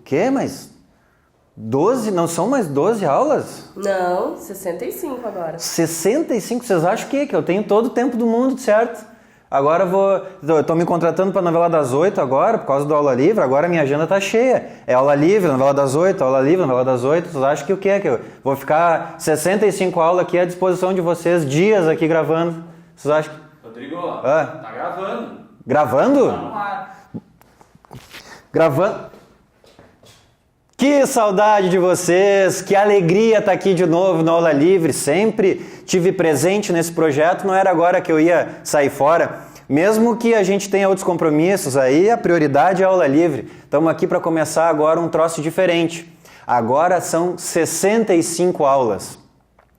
quê? Mas 12? Não são mais 12 aulas? Não, 65 agora. 65? Vocês acham o quê? Que eu tenho todo o tempo do mundo, certo? Agora eu tô me contratando para a novela das 8 agora, por causa do aula livre, agora minha agenda tá cheia. É aula livre, novela das 8, aula livre, novela das 8. Vocês acham que o quê? Que eu vou ficar 65 aulas aqui à disposição de vocês, dias aqui gravando? Vocês acham que... Rodrigo, tá gravando. Gravando? Tá no ar. Gravando. Que saudade de vocês, que alegria estar aqui de novo no Aula Livre, sempre tive presente nesse projeto, não era agora que eu ia sair fora, mesmo que a gente tenha outros compromissos aí, a prioridade é a Aula Livre. Estamos aqui para começar agora um troço diferente, agora são 65 aulas,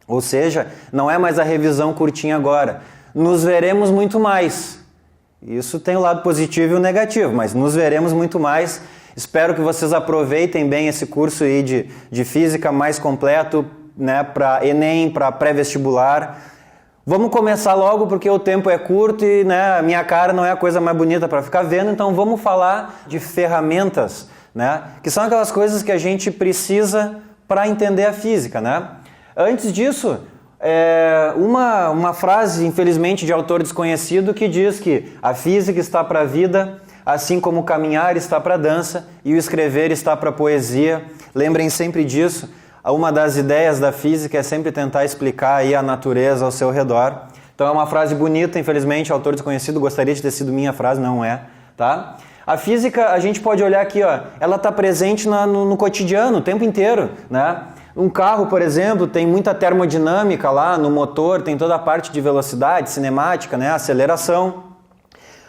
ou seja, não é mais a revisão curtinha agora, nos veremos muito mais, isso tem o lado positivo e o negativo, mas nos veremos muito mais. Espero que vocês aproveitem bem esse curso aí de física mais completo, né, para Enem, para pré-vestibular. Vamos começar logo porque o tempo é curto e, né, a minha cara não é a coisa mais bonita para ficar vendo, então vamos falar de ferramentas, né, que são aquelas coisas que a gente precisa para entender a física, né? Antes disso, uma frase, infelizmente, de autor desconhecido que diz que a física está para a vida, assim como o caminhar está para a dança e o escrever está para a poesia. Lembrem sempre disso. Uma das ideias da física é sempre tentar explicar aí a natureza ao seu redor. Então é uma frase bonita, infelizmente, autor desconhecido, gostaria de ter sido minha frase, não é, tá? A física, a gente pode olhar aqui, ó, ela está presente no cotidiano o tempo inteiro, né? Um carro, por exemplo, tem muita termodinâmica lá no motor, tem toda a parte de velocidade, cinemática, né? Aceleração.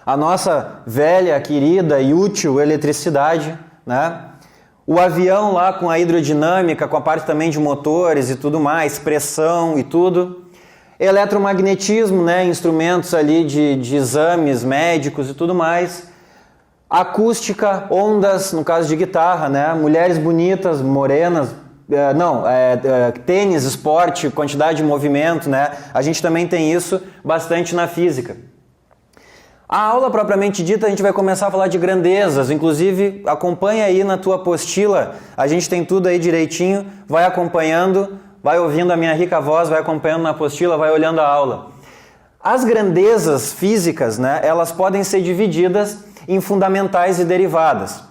A nossa velha, querida e útil eletricidade, né? O avião lá com a hidrodinâmica, com a parte também de motores e tudo mais, pressão e tudo. Eletromagnetismo, né? Instrumentos ali de exames médicos e tudo mais. Acústica, ondas, no caso de guitarra, né? Mulheres bonitas, morenas, tênis, esporte, quantidade de movimento, né? A gente também tem isso bastante na física. A aula propriamente dita, a gente vai começar a falar de grandezas, inclusive acompanha aí na tua apostila, a gente tem tudo aí direitinho, vai acompanhando, vai ouvindo a minha rica voz, vai acompanhando na apostila, vai olhando a aula. As grandezas físicas, né, elas podem ser divididas em fundamentais e derivadas.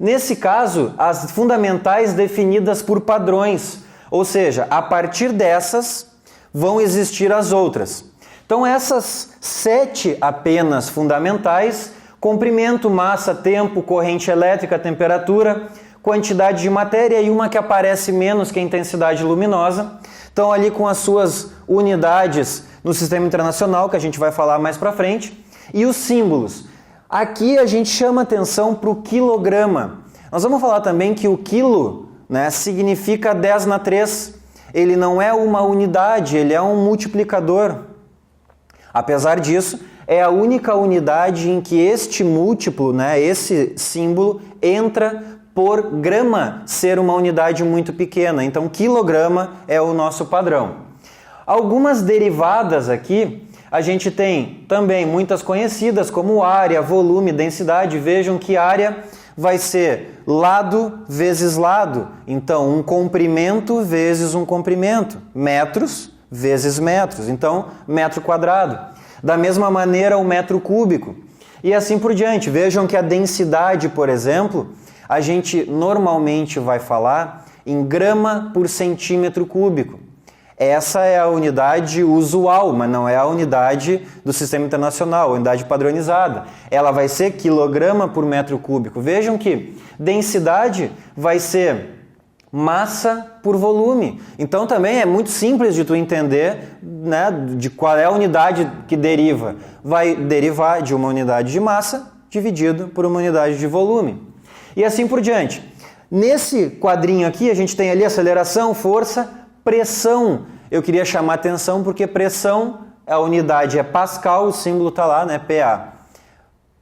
Nesse caso, as fundamentais definidas por padrões, ou seja, a partir dessas vão existir as outras. Então essas 7 apenas fundamentais, comprimento, massa, tempo, corrente elétrica, temperatura, quantidade de matéria e uma que aparece menos, que é a intensidade luminosa. Então ali com as suas unidades no sistema internacional, que a gente vai falar mais para frente. E os símbolos. Aqui a gente chama atenção para o quilograma. Nós vamos falar também que o quilo, né, significa 10 na 3. Ele não é uma unidade, ele é um multiplicador. Apesar disso, é a única unidade em que este múltiplo, né, esse símbolo, entra por grama ser uma unidade muito pequena. Então, quilograma é o nosso padrão. Algumas derivadas aqui, a gente tem também muitas conhecidas como área, volume, densidade. Vejam que área vai ser lado vezes lado. Então, um comprimento vezes um comprimento. Metros vezes metros, então metro quadrado. Da mesma maneira o metro cúbico e assim por diante. Vejam que a densidade, por exemplo, a gente normalmente vai falar em grama por centímetro cúbico. Essa é a unidade usual, mas não é a unidade do sistema internacional, a unidade padronizada. Ela vai ser quilograma por metro cúbico. Vejam que densidade vai ser massa por volume. Então também é muito simples de tu entender, né, de qual é a unidade que deriva. Vai derivar de uma unidade de massa dividido por uma unidade de volume. E assim por diante. Nesse quadrinho aqui a gente tem ali aceleração, força, pressão. Eu queria chamar a atenção porque pressão, a unidade é Pascal, o símbolo está lá, né, PA.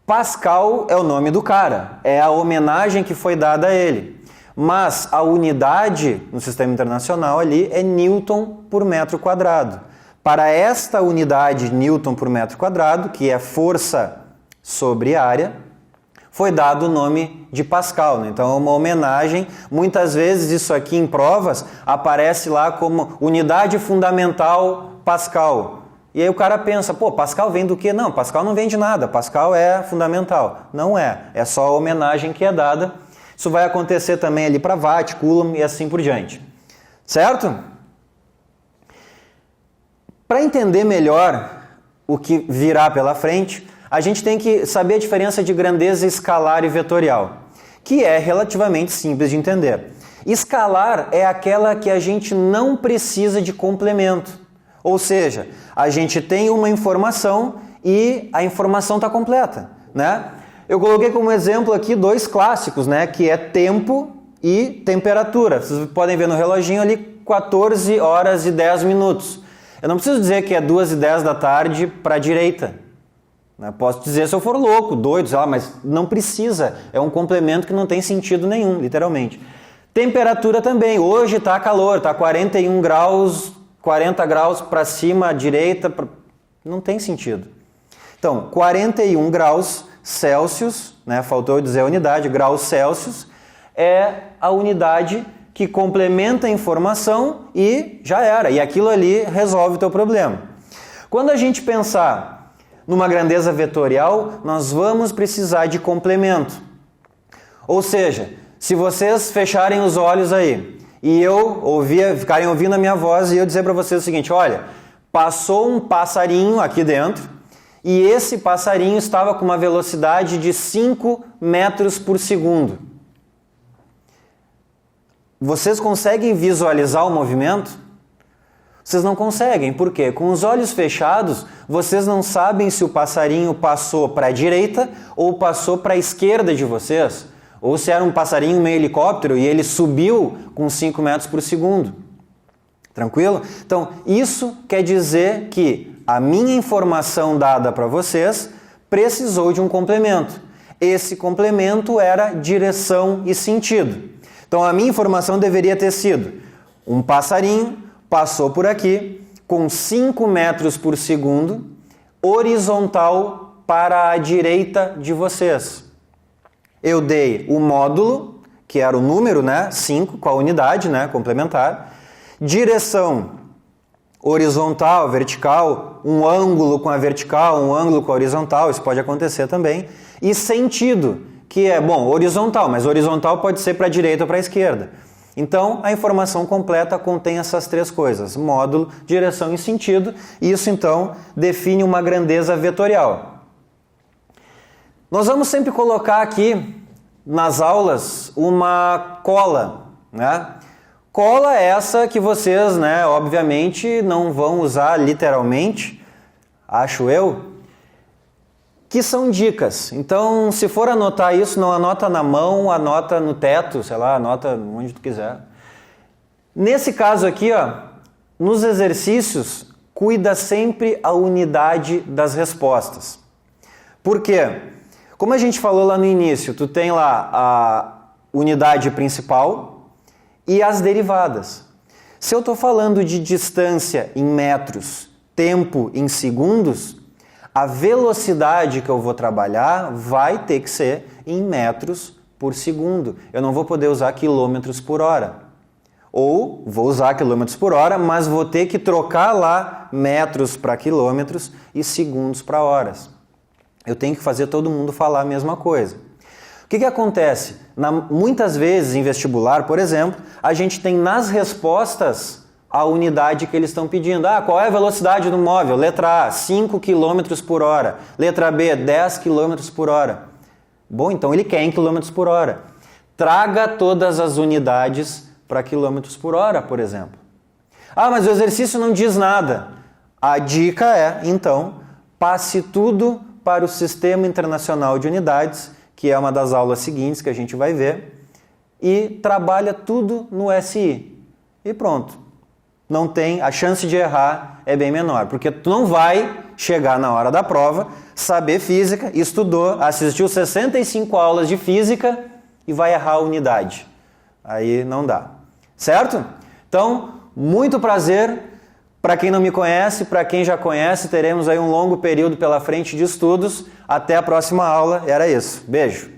Pascal é o nome do cara, é a homenagem que foi dada a ele. Mas a unidade no sistema internacional ali é Newton por metro quadrado. Para esta unidade Newton por metro quadrado, que é força sobre área, foi dado o nome de Pascal, né? Então é uma homenagem. Muitas vezes isso aqui em provas aparece lá como unidade fundamental Pascal. E aí o cara pensa, pô, Pascal vem do quê? Não, Pascal não vem de nada, Pascal é fundamental. Não é só a homenagem que é dada. Isso vai acontecer também ali para Watt, Coulomb e assim por diante. Certo? Para entender melhor o que virá pela frente, a gente tem que saber a diferença de grandeza escalar e vetorial, que é relativamente simples de entender. Escalar é aquela que a gente não precisa de complemento, ou seja, a gente tem uma informação e a informação está completa, né? Eu coloquei como exemplo aqui dois clássicos, né? Que é tempo e temperatura. Vocês podem ver no reloginho ali 14 horas e 10 minutos. Eu não preciso dizer que é 2h10 da tarde para a direita. Posso dizer se eu for louco, doido, sei lá, mas não precisa. É um complemento que não tem sentido nenhum, literalmente. Temperatura também. Hoje está calor, está 41 graus, 40 graus para cima, à direita. Não tem sentido. Então, 41 graus Celsius, né, faltou dizer a unidade, graus Celsius, é a unidade que complementa a informação e já era. E aquilo ali resolve o teu problema. Quando a gente pensar numa grandeza vetorial, nós vamos precisar de complemento. Ou seja, se vocês fecharem os olhos aí e ficarem ouvindo a minha voz e eu dizer para vocês o seguinte, olha, passou um passarinho aqui dentro e esse passarinho estava com uma velocidade de 5 metros por segundo. Vocês conseguem visualizar o movimento? Vocês não conseguem, por quê? Com os olhos fechados, vocês não sabem se o passarinho passou para a direita ou passou para a esquerda de vocês, ou se era um passarinho meio helicóptero e ele subiu com 5 metros por segundo. Tranquilo? Então, isso quer dizer que a minha informação dada para vocês precisou de um complemento. Esse complemento era direção e sentido. Então, a minha informação deveria ter sido um passarinho passou por aqui com 5 metros por segundo, horizontal para a direita de vocês. Eu dei o módulo, que era o número, né, 5, com a unidade, né, complementar. Direção horizontal, vertical, um ângulo com a vertical, um ângulo com a horizontal, isso pode acontecer também. E sentido, que é, bom, horizontal, mas horizontal pode ser para a direita ou para a esquerda. Então, a informação completa contém essas três coisas, módulo, direção e sentido, e isso então define uma grandeza vetorial. Nós vamos sempre colocar aqui nas aulas uma cola, né? Cola é essa que vocês, né, obviamente não vão usar literalmente, acho eu, que são dicas. Então, se for anotar isso, não anota na mão, anota no teto, sei lá, anota onde tu quiser. Nesse caso aqui, ó, nos exercícios, cuida sempre a unidade das respostas. Por quê? Como a gente falou lá no início, tu tem lá a unidade principal e as derivadas. Se eu estou falando de distância em metros, tempo em segundos, a velocidade que eu vou trabalhar vai ter que ser em metros por segundo. Eu não vou poder usar quilômetros por hora. Ou vou usar quilômetros por hora, mas vou ter que trocar lá metros para quilômetros e segundos para horas. Eu tenho que fazer todo mundo falar a mesma coisa. O que acontece? Muitas vezes em vestibular, por exemplo, a gente tem nas respostas a unidade que eles estão pedindo. Qual é a velocidade do móvel? Letra A, 5 km por hora. Letra B, 10 km por hora. Bom, então ele quer em km por hora. Traga todas as unidades para km por hora, por exemplo. Mas o exercício não diz nada. A dica é, então, passe tudo para o Sistema Internacional de Unidades, que é uma das aulas seguintes que a gente vai ver, e trabalha tudo no SI. E pronto. Não tem, a chance de errar é bem menor, porque tu não vai chegar na hora da prova, saber física, estudou, assistiu 65 aulas de física e vai errar a unidade. Aí não dá. Certo? Então, muito prazer. Para quem não me conhece, para quem já conhece, teremos aí um longo período pela frente de estudos. Até a próxima aula. Era isso. Beijo.